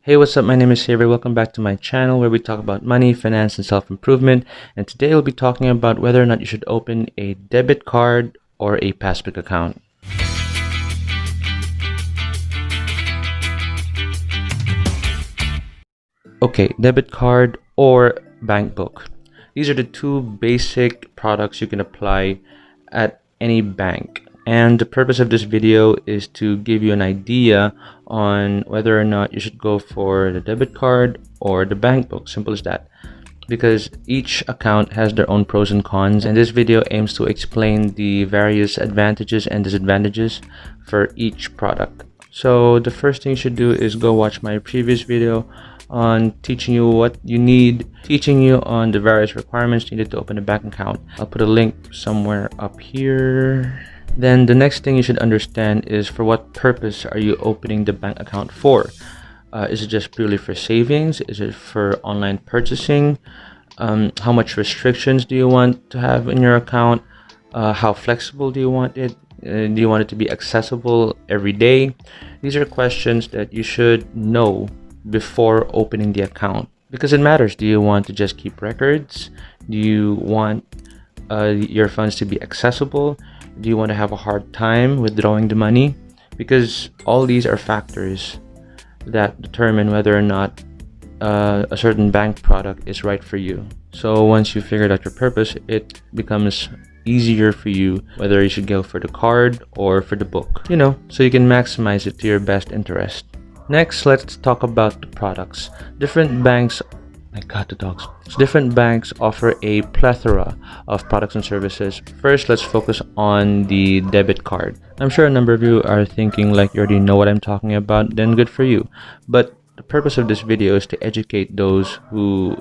Hey, what's up? My name is Xavier. Welcome back to my channel where we talk about money, finance, and self-improvement. And today we'll be talking about whether or not you should open a debit card or a passbook account. Okay, debit card or bank book. These are the two basic products you can apply at any bank. And the purpose of this video is to give you an idea on whether or not you should go for the debit card or the bank book. Simple as that. Because each account has their own pros and cons, and this video aims to explain the various advantages and disadvantages for each product. So the first thing you should do is go watch my previous video on teaching you what you need, teaching you on the various requirements needed to open a bank account. I'll put a link somewhere up here. Then the next thing you should understand is for what purpose are you opening the bank account for? Is it just purely for savings? Is it for online purchasing? How much restrictions do you want to have in your account? How flexible do you want it? Do you want it to be accessible every day? These are questions that you should know before opening the account, because it matters. Do you want to just keep records? Do you want your funds to be accessible? Do you want to have a hard time withdrawing the money? Because all these are factors that determine whether or not a certain bank product is right for you. So once you figured out your purpose, it becomes easier for you whether you should go for the card or for the book, so you can maximize it to your best interest. Next, let's talk about the products. Different banks Different banks offer a plethora of products and services. First, let's focus on the debit card. I'm sure a number of you are thinking like you already know what I'm talking about, then good for you. But the purpose of this video is to educate those who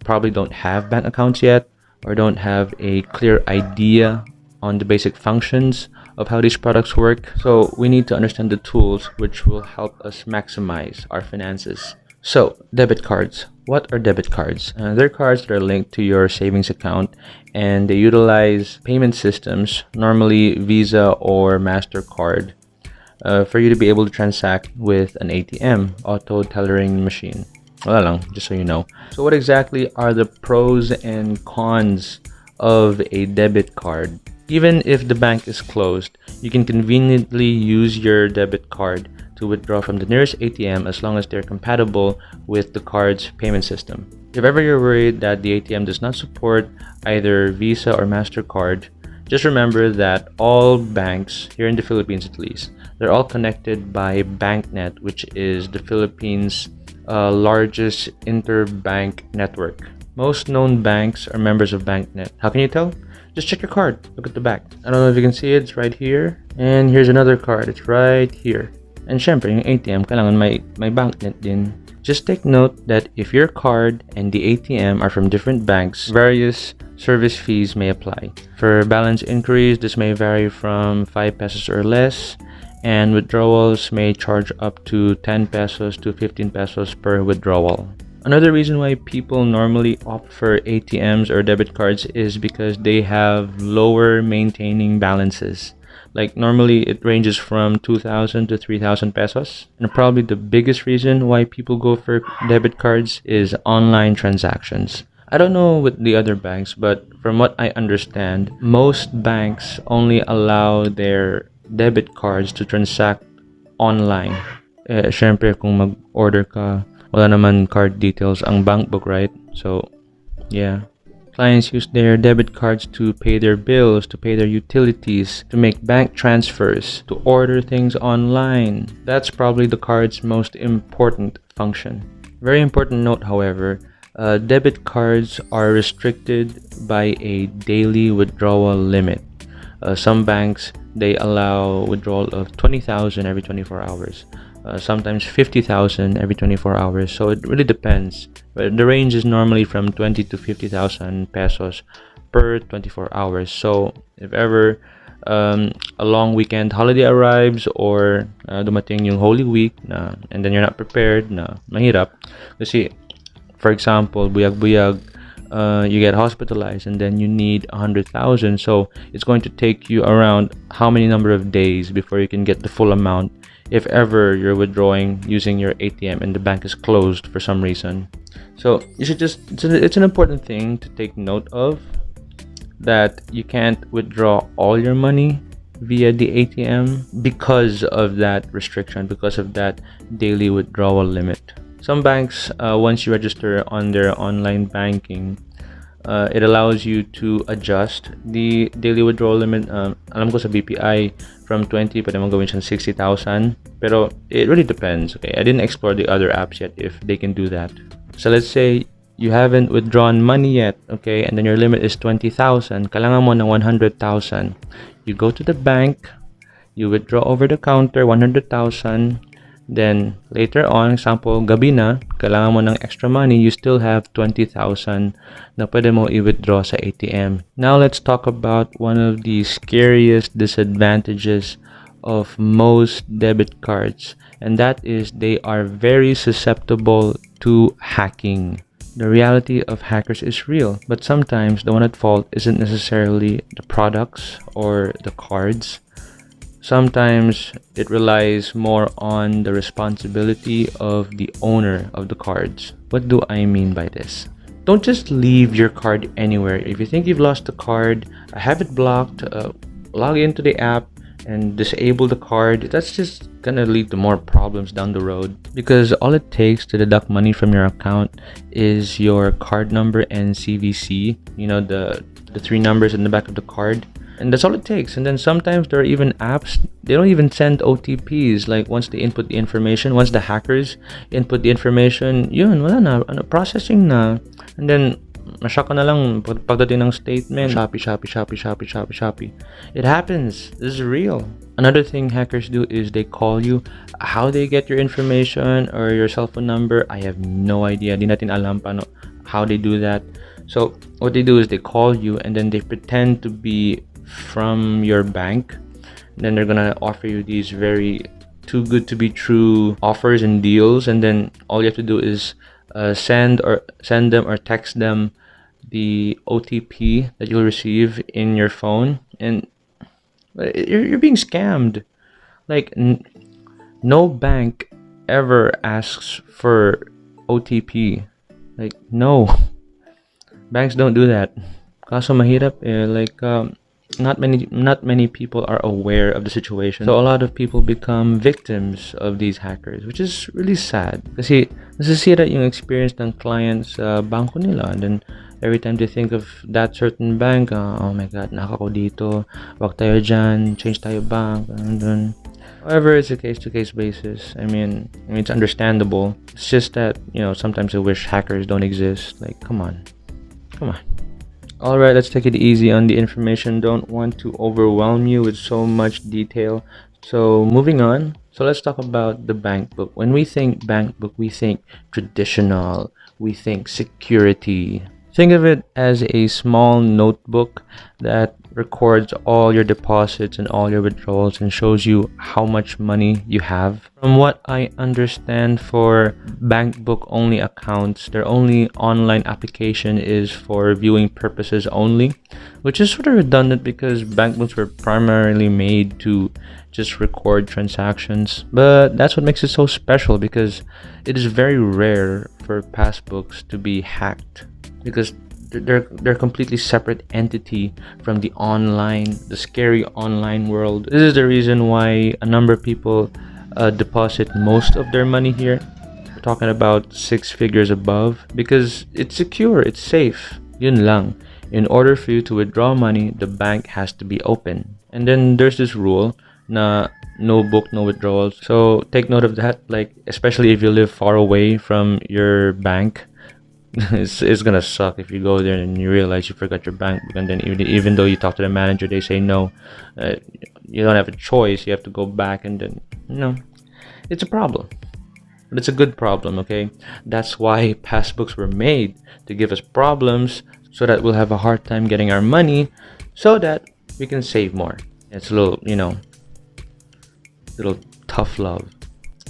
probably don't have bank accounts yet or don't have a clear idea on the basic functions of how these products work. So we need to understand the tools which will help us maximize our finances. So, debit cards. What are debit cards? They're cards that are linked to your savings account, and they utilize payment systems, normally Visa or MasterCard, for you to be able to transact with an ATM, auto tellering machine. Wala lang, just so you know. So what exactly are the pros and cons of a debit card? Even if the bank is closed, you can conveniently use your debit card to withdraw from the nearest ATM as long as they're compatible with the card's payment system. If ever you're worried that the ATM does not support either Visa or MasterCard, just remember that all banks, here in the Philippines at least, they're all connected by BancNet, which is the Philippines' largest interbank network. Most known banks are members of BancNet. How can you tell? Just check your card. Look at the back. I don't know if you can see it. It's right here. And here's another card. It's right here. And syempre, yung ATM, kailangan may BancNet din. Just take note that if your card and the ATM are from different banks, various service fees may apply. For balance inquiries, this may vary from 5 pesos or less, and withdrawals may charge up to 10 pesos to 15 pesos per withdrawal. Another reason why people normally opt for ATMs or debit cards is because they have lower maintaining balances. Like normally it ranges from 2,000 to 3,000 pesos. And probably the biggest reason why people go for debit cards is online transactions. I don't know with the other banks, but from what I understand, most banks only allow their debit cards to transact online. Syempre kung mag-order ka, wala naman card details ang bank book, right? So, yeah. Clients use their debit cards to pay their bills, to pay their utilities, to make bank transfers, to order things online. That's probably the card's most important function. Very important note, however, debit cards are restricted by a daily withdrawal limit. Some banks, they allow withdrawal of 20,000 every 24 hours. Sometimes 50,000 every 24 hours. So it really depends. But the range is normally from 20 to 50,000 pesos per 24 hours. So if ever a long weekend holiday arrives or dumating yung Holy Week and then you're not prepared, mahirap. Kasi, for example, buyag-buyag, you get hospitalized and then you need 100,000. So it's going to take you around how many number of days before you can get the full amount if ever you're withdrawing using your ATM and the bank is closed for some reason. So you should just, it's an important thing to take note of, that you can't withdraw all your money via the ATM because of that restriction, because of that daily withdrawal limit. Some banks, once you register on their online banking, it allows you to adjust the daily withdrawal limit. Alam ko sa BPI, from 20, pwede mong gawin siyang 60,000. Pero it really depends. Okay, I didn't explore the other apps yet if they can do that. So let's say you haven't withdrawn money yet, okay, and then your limit is 20,000. Kailangan mo ng 100,000. You go to the bank, you withdraw over the counter 100,000. Then later on, example, gabi na, kailangan mo ng extra money, you still have 20,000 na pwede mo i-withdraw sa ATM. Now let's talk about one of the scariest disadvantages of most debit cards, and that is they are very susceptible to hacking. The reality of hackers is real, but sometimes the one at fault isn't necessarily the products or the cards. Sometimes it relies more on the responsibility of the owner of the cards. What do I mean by this? Don't just leave your card anywhere. If you think you've lost the card, have it blocked, log into the app and disable the card. That's just gonna lead to more problems down the road, because all it takes to deduct money from your account is your card number and CVC, you know, the three numbers in the back of the card. And that's all it takes. And then sometimes there are even apps, they don't even send OTPs. Like once they input the information, once the hackers input the information, yun, wala na, processing na. And then masya ka na lang pagdating ng statement, Shopee. It happens. This is real. Another thing hackers do is they call you. How they get your information or your cell phone number, I have no idea. Di natin alam paano how they do that. So what they do is they call you and then they pretend to be from your bank. Then they're gonna offer you these very too good to be true offers and deals, and then all you have to do is send them or text them the OTP that you'll receive in your phone, and you're being scammed. Like no bank ever asks for OTP. Like no, banks don't do that. Kaso mahirap eh, like not many people are aware of the situation. So a lot of people become victims of these hackers, which is really sad. Kasi nasisira yung experience ng clients sa banko nila, and then every time they think of that certain bank, oh my god, naka ko dito, wag tayo dyan, change tayo bank, and then however, it's a case-to-case basis. I mean it's understandable. It's just that, you know, sometimes I wish hackers don't exist. Like, come on. Alright, let's take it easy on the information. Don't want to overwhelm you with so much detail. So moving on. So let's talk about the bank book. When we think bank book, we think traditional, we think security. Think of it as a small notebook that records all your deposits and all your withdrawals and shows you how much money you have. From what I understand, for bank book only accounts, their only online application is for viewing purposes only, which is sort of redundant because bank books were primarily made to just record transactions. But that's what makes it so special, because it is very rare for passbooks to be hacked, because they're a completely separate entity from the scary online world. This is the reason why a number of people deposit most of their money here. We're talking about 6 figures above, because it's secure, it's safe. Yun lang. In order for you to withdraw money, the bank has to be open. And then there's this rule na no book, no withdrawals. So take note of that, like especially if you live far away from your bank. It's gonna suck if you go there and you realize you forgot your bank book, and then even though you talk to the manager, they say no, you don't have a choice, you have to go back, and then it's a problem. But it's a good problem, okay? That's why passbooks were made, to give us problems so that we'll have a hard time getting our money, so that we can save more. It's a little, little tough love.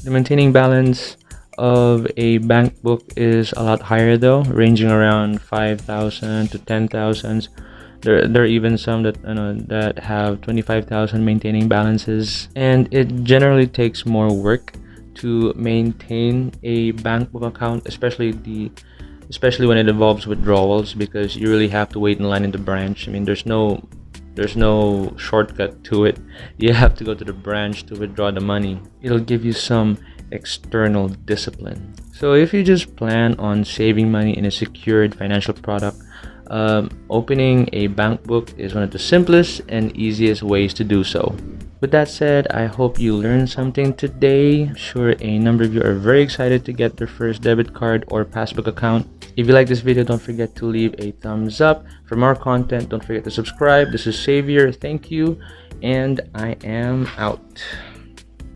The maintaining balance of a bank book is a lot higher though, ranging around 5,000 to 10,000. There are even some that that have 25,000 maintaining balances, and it generally takes more work to maintain a bank book account, especially when it involves withdrawals, because you really have to wait in line in the branch. I mean, there's no shortcut to it. You have to go to the branch to withdraw the money. It'll give you some external discipline. So if you just plan on saving money in a secured financial product, opening a bank book is one of the simplest and easiest ways to do so. With that said, I hope you learned something today. I'm sure a number of you are very excited to get their first debit card or passbook account. If you like this video, don't forget to leave a thumbs up. For more content, don't forget to subscribe. This is Xavier. Thank you, and I am out.